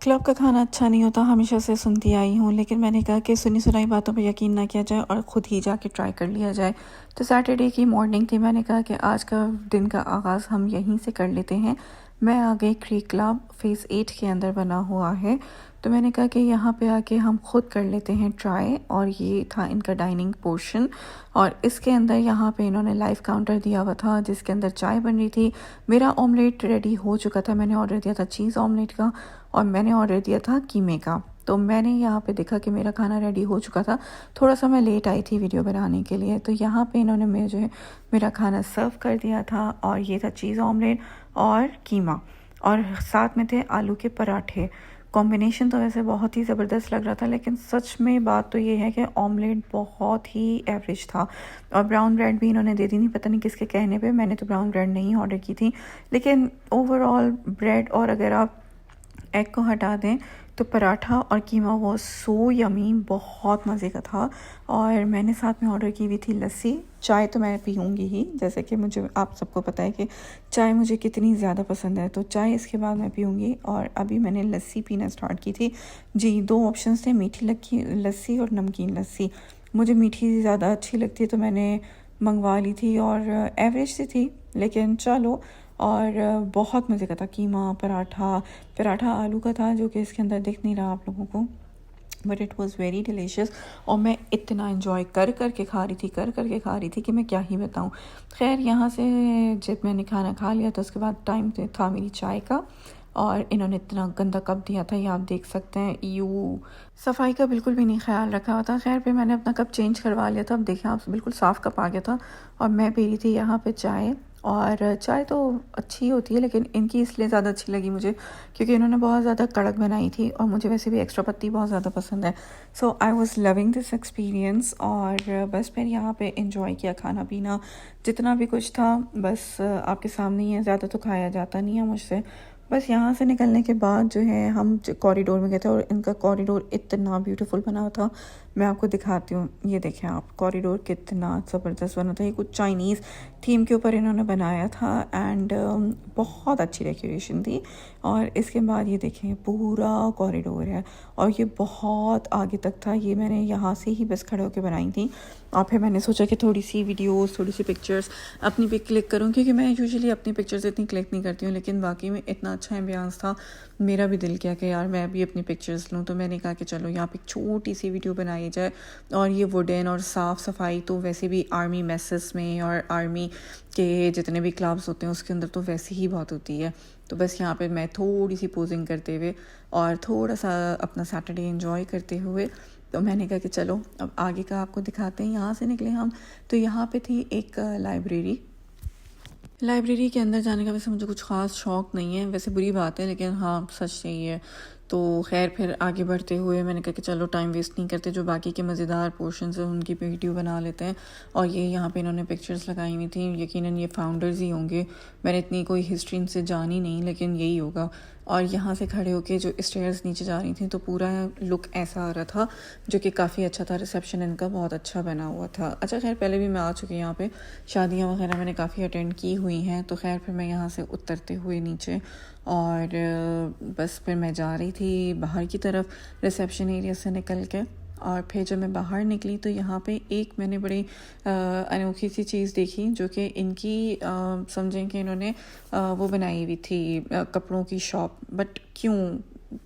Club का खाना अच्छा नहीं होता, हमेशा से सुनती आई हूँ, लेकिन मैंने कहा कि सुनी सुनाई बातों पे यकीन ना किया जाए और ख़ुद ही जाके ट्राई कर लिया जाए। तो सैटरडे की मॉर्निंग थी, मैंने कहा कि आज का दिन का आगाज़ हम यहीं से कर लेते हैं। मैं आ गई क्रीक क्लब फ़ेज़ 8 के अंदर बना हुआ है, तो मैंने कहा कि यहाँ पे आके हम ख़ुद कर लेते हैं ट्राई। और ये था इनका डाइनिंग पोर्शन और इसके अंदर यहाँ पे इन्होंने लाइव काउंटर दिया हुआ था जिसके अंदर चाय बन रही थी। मेरा ऑमलेट रेडी हो चुका था, मैंने ऑर्डर दिया था चीज़ ऑमलेट का और मैंने ऑर्डर दिया था कीमे का। तो मैंने यहाँ पे देखा कि मेरा खाना रेडी हो चुका था, थोड़ा सा मैं लेट आई थी वीडियो बनाने के लिए। तो यहाँ पे इन्होंने मुझे मेरा खाना सर्व कर दिया था और ये था चीज़ ऑमलेट और कीमा और साथ में थे आलू के पराठे। कॉम्बिनेशन तो वैसे बहुत ही ज़बरदस्त लग रहा था, लेकिन सच में बात तो ये है कि ऑमलेट बहुत ही एवरेज था। और ब्राउन ब्रेड भी इन्होंने दे दी, नहीं पता नहीं किसके कहने पे, मैंने तो ब्राउन ब्रेड नहीं ऑर्डर की थी। लेकिन ओवरऑल ब्रेड और अगर आप एग को हटा दें तो पराठा और कीमा वो सो यमी, बहुत मज़े का था। और मैंने साथ में ऑर्डर की हुई थी लस्सी। चाय तो मैं पीऊँगी ही, जैसे कि मुझे आप सबको पता है कि चाय मुझे कितनी ज़्यादा पसंद है, तो चाय इसके बाद मैं पीऊँगी। और अभी मैंने लस्सी पीना स्टार्ट की थी। जी, 2 ऑप्शंस थे, मीठी लस्सी और नमकीन लस्सी। मुझे मीठी ज़्यादा अच्छी लगती है तो मैंने मंगवा ली थी और एवरेज सी थी, लेकिन चलो। और बहुत मज़े का था कीमा, पराठा आलू का था जो कि इसके अंदर दिख नहीं रहा आप लोगों को, but it was very delicious. और मैं इतना इन्जॉय कर के खा रही थी कि मैं क्या ही बताऊँ। खैर, यहाँ से जब मैंने खाना खा लिया तो उसके बाद टाइम था मेरी चाय का और इन्होंने इतना गंदा कप दिया था, ये आप देख सकते हैं। सफाई का बिल्कुल भी नहीं ख्याल रखा हुआ था। खैर, फिर मैंने अपना कप चेंज करवा लिया था। अब देखिए आप, बिल्कुल साफ़ कप आ गया था और मैं पी रही थी यहाँ पे चाय। और चाय तो अच्छी होती है, लेकिन इनकी इसलिए ज़्यादा अच्छी लगी मुझे क्योंकि इन्होंने बहुत ज़्यादा कड़क बनाई थी और मुझे वैसे भी एक्स्ट्रा पत्ती बहुत ज़्यादा पसंद है। So I was loving this experience. और बस फिर यहाँ पे इंजॉय किया खाना पीना, जितना भी कुछ था बस आपके सामने ही है, ज़्यादा तो खाया जाता नहीं है मुझसे। बस यहाँ से निकलने के बाद जो है हम कॉरिडोर में गए थे और इनका कॉरिडोर इतना ब्यूटीफुल बना हुआ था, मैं आपको दिखाती हूँ। ये देखें आप, कॉरिडोर कितना ज़बरदस्त बना था। ये कुछ चाइनीज़ थीम के ऊपर इन्होंने बनाया था एंड बहुत अच्छी डेकोरेशन थी। और इसके बाद ये देखें पूरा कॉरिडोर है और ये बहुत आगे तक था। ये मैंने यहाँ से ही बस खड़े होकर बनाई थी और फिर मैंने सोचा कि थोड़ी सी वीडियोस, थोड़ी सी पिक्चर्स अपनी भी क्लिक करूँ, क्योंकि मैं यूजुअली अपनी पिक्चर्स इतनी क्लिक नहीं करती हूँ, लेकिन वाकई में इतना अच्छा एम्बियंस था, मेरा भी दिल किया कि यार मैं भी अपनी पिक्चर्स लूँ। तो मैंने कहा कि चलो यहाँ पे एक छोटी सी वीडियो बनाई जाए। और ये वुडन और साफ़ सफाई तो वैसे भी आर्मी मैसेस में और आर्मी के जितने भी क्लब्स होते हैं उसके अंदर तो वैसे ही बहुत होती है। तो बस यहाँ पे मैं थोड़ी सी पोजिंग करते हुए और थोड़ा सा अपना सैटरडे एंजॉय करते हुए, तो मैंने कहा कि चलो अब आगे का आपको दिखाते हैं। यहाँ से निकले हम, तो यहाँ पे थी एक लाइब्रेरी के अंदर जाने का वैसे मुझे कुछ ख़ास शौक़ नहीं है, वैसे बुरी बात है, लेकिन हाँ सच यही है। तो खैर फिर आगे बढ़ते हुए मैंने कहा कि चलो टाइम वेस्ट नहीं करते, जो बाकी के मज़ेदार पोर्शंस हैं उनकी वीडियो बना लेते हैं। और ये यहाँ पे इन्होंने पिक्चर्स लगाई हुई थी, यकीनन ये फाउंडर्स ही होंगे, मैंने इतनी कोई हिस्ट्री इनसे जानी नहीं, लेकिन यही होगा। और यहाँ से खड़े होके जो स्टेयर्स नीचे जा रही थी तो पूरा लुक ऐसा आ रहा था, जो कि काफ़ी अच्छा था। रिसेप्शन इनका बहुत अच्छा बना हुआ था। अच्छा खैर, पहले भी मैं आ चुकी हूँ यहाँ पे, शादियाँ वगैरह मैंने काफ़ी अटेंड की हुई हैं। तो खैर फिर मैं यहाँ से उतरते हुए नीचे और बस फिर मैं जा रही थी बाहर की तरफ रिसेप्शन एरिया से निकल के। और फिर जब मैं बाहर निकली तो यहाँ पे एक मैंने बड़ी अनोखी सी चीज़ देखी, जो कि इनकी समझें कि इन्होंने वो बनाई हुई थी कपड़ों की शॉप, बट क्यों,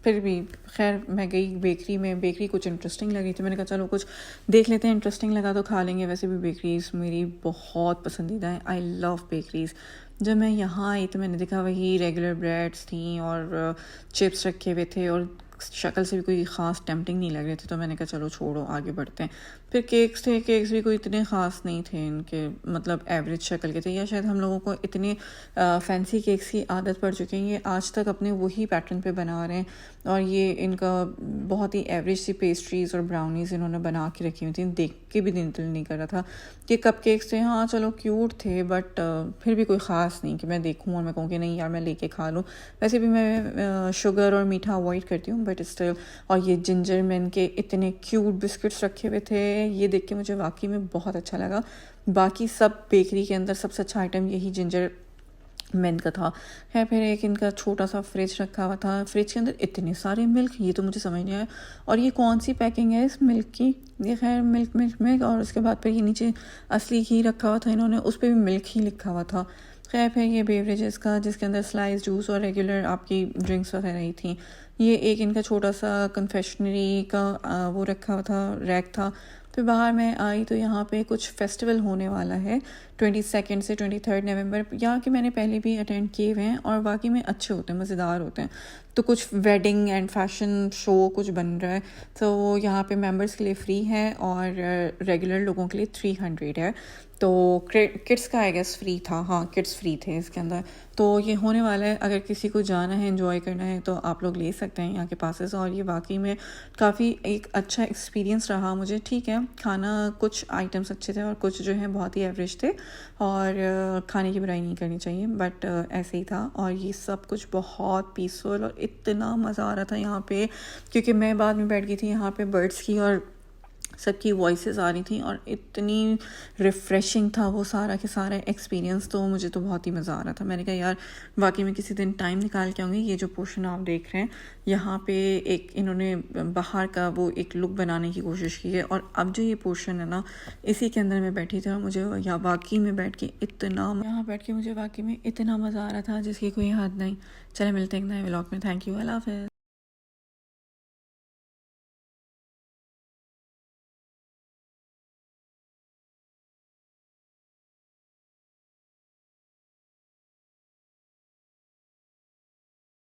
फिर भी खैर मैं गई बेकरी में। बेकरी कुछ इंटरेस्टिंग लगी थी, मैंने कहा चलो कुछ देख लेते हैं, इंटरेस्टिंग लगा तो खा लेंगे। वैसे भी बेकरीज़ मेरी बहुत पसंदीदा है, आई लव बेकरीज़। जब मैं यहाँ आई तो मैंने देखा वही रेगुलर ब्रेड्स थी और चिप्स रखे हुए थे और शक्ल से भी कोई ख़ास टेम्पटिंग नहीं लग रहे थे। तो मैंने कहा चलो छोड़ो आगे बढ़ते हैं। फिर केक्स थे, केक्स भी कोई इतने ख़ास नहीं थे इनके, मतलब एवरेज शक्ल के थे, या शायद हम लोगों को इतने फैंसी केक्स की आदत पड़ चुकी है, ये आज तक अपने वही पैटर्न पे बना रहे हैं। और ये इनका बहुत ही एवरेज सी पेस्ट्रीज़ और ब्राउनीज़ इन्होंने बना के रखी हुई थी, देख के भी दिल नहीं कर रहा था कि कप केक्स थे, हाँ चलो क्यूट थे, बट फिर भी कोई ख़ास नहीं कि मैं देखूँ और मैं कहूँ कि नहीं यार मैं लेके खा लूँ। वैसे भी मैं शुगर और मीठा अवॉइड करती हूँ, बट स्टिल। और ये जिंजर मैन के इतने क्यूट बिस्किट्स रखे हुए थे, ये देख के मुझे वाकई में बहुत अच्छा लगा। बाकी सब बेकरी के अंदर सबसे अच्छा आइटम यही जिंजर मेन का था। है फिर एक इनका छोटा सा फ्रिज रखा हुआ था, फ्रिज के अंदर इतने सारे मिल्क, ये तो मुझे समझ नहीं आया। और ये कौन सी पैकिंग है इस मिल्क की, ये खैर मिल्क मिल्क मिल्क, और उसके बाद फिर ये नीचे असली घी रखा हुआ था इन्होंने, उस पर भी मिल्क ही लिखा हुआ था। खैर फिर ये बेवरेजेस का जिसके अंदर स्लाइस जूस और रेगुलर आपकी ड्रिंक्स वगैरह ही थी। ये एक इनका छोटा सा कन्फेक्शनरी का वो रखा हुआ था, रैक था। फिर बाहर मैं आई तो यहाँ पे कुछ फेस्टिवल होने वाला है 22 से 23 नवंबर। यहाँ के मैंने पहले भी अटेंड किए हुए हैं और वाकई में अच्छे होते हैं, मज़ेदार होते हैं। तो कुछ वेडिंग एंड फैशन शो कुछ बन रहा है, तो यहाँ पे मेंबर्स के लिए फ्री है और रेगुलर लोगों के लिए 300 है। तो किड्स का आई गेस फ्री था, हाँ किड्स फ्री थे इसके अंदर। तो ये होने वाला है, अगर किसी को जाना है एंजॉय करना है तो आप लोग ले सकते हैं यहाँ के पासेस। और ये वाकई में काफ़ी एक अच्छा एक्सपीरियंस रहा मुझे। ठीक है, खाना कुछ आइटम्स अच्छे थे और कुछ जो है बहुत ही एवरेज थे, और खाने की बुराई नहीं करनी चाहिए, बट ऐसे ही था। और ये सब कुछ बहुत पीसफुल और इतना मज़ा आ रहा था यहाँ पे, क्योंकि मैं बाद में बैठ गई थी यहाँ पे बर्ड्स की और सबकी वॉइसेस आ रही थी, और इतनी रिफ़्रेशिंग था वो सारा के सारा एक्सपीरियंस। तो मुझे तो बहुत ही मज़ा आ रहा था। मैंने कहा यार वाकई में किसी दिन टाइम निकाल के आऊँगी। ये जो पोर्शन आप देख रहे हैं यहाँ पे एक इन्होंने बाहर का वो एक लुक बनाने की कोशिश की है, और अब जो ये पोर्शन है ना इसी के अंदर मैं बैठी थी और मुझे यहाँ वाकई में बैठ के यहाँ बैठ के मुझे वाकई में इतना मज़ा आ रहा था जिसकी कोई हद नहीं। चले मिलते हैं एक नए व्लॉग में। थैंक यू, अल्लाह हाफ़िज़।